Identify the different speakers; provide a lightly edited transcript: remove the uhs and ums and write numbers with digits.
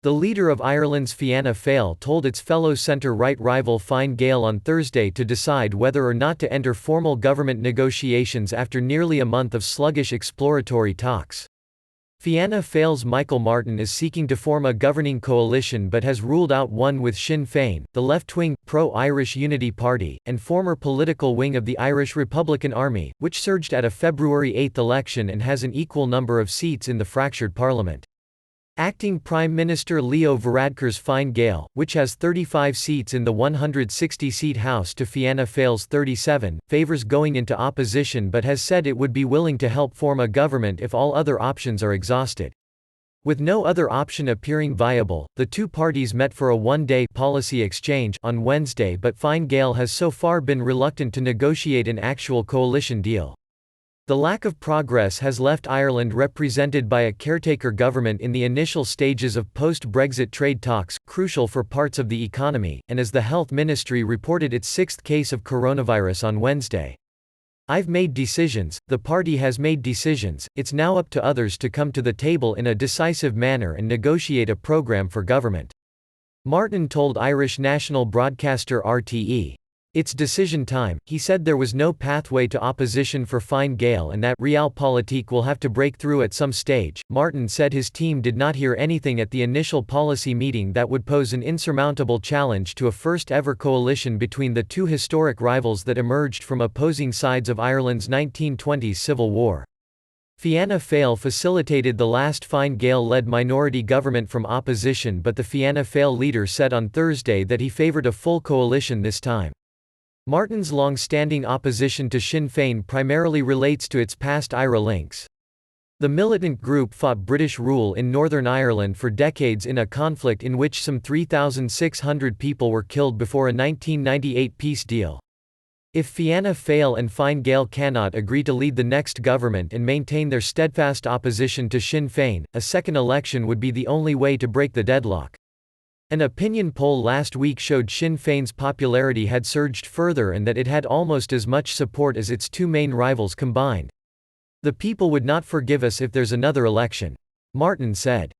Speaker 1: The leader of Ireland's Fianna Fail told its fellow centre-right rival Fine Gael on Thursday to decide whether or not to enter formal government negotiations after nearly a month of sluggish exploratory talks. Fianna Fail's Michael Martin is seeking to form a governing coalition but has ruled out one with Sinn Féin, the left-wing, pro-Irish Unity Party, and former political wing of the Irish Republican Army, which surged at a February 8 election and has an equal number of seats in the fractured parliament. Acting Prime Minister Leo Varadkar's Fine Gael, which has 35 seats in the 160-seat House to Fianna Fail's 37, favours going into opposition but has said it would be willing to help form a government if all other options are exhausted. With no other option appearing viable, the two parties met for a one-day policy exchange on Wednesday, but Fine Gael has so far been reluctant to negotiate an actual coalition deal. The lack of progress has left Ireland represented by a caretaker government in the initial stages of post-Brexit trade talks, crucial for parts of the economy, and as the Health Ministry reported its sixth case of coronavirus on Wednesday. "I've made decisions, the party has made decisions, it's now up to others to come to the table in a decisive manner and negotiate a programme for government," Martin told Irish national broadcaster RTE. "It's decision time." He said there was no pathway to opposition for Fine Gael and that realpolitik will have to break through at some stage. Martin said his team did not hear anything at the initial policy meeting that would pose an insurmountable challenge to a first-ever coalition between the two historic rivals that emerged from opposing sides of Ireland's 1920s civil war. Fianna Fail facilitated the last Fine Gael-led minority government from opposition, but the Fianna Fail leader said on Thursday that he favoured a full coalition this time. Martin's long-standing opposition to Sinn Féin primarily relates to its past IRA links. The militant group fought British rule in Northern Ireland for decades in a conflict in which some 3,600 people were killed before a 1998 peace deal. If Fianna Fail and Fine Gael cannot agree to lead the next government and maintain their steadfast opposition to Sinn Féin, a second election would be the only way to break the deadlock. An opinion poll last week showed Sinn Féin's popularity had surged further and that it had almost as much support as its two main rivals combined. "The people would not forgive us if there's another election," Martin said.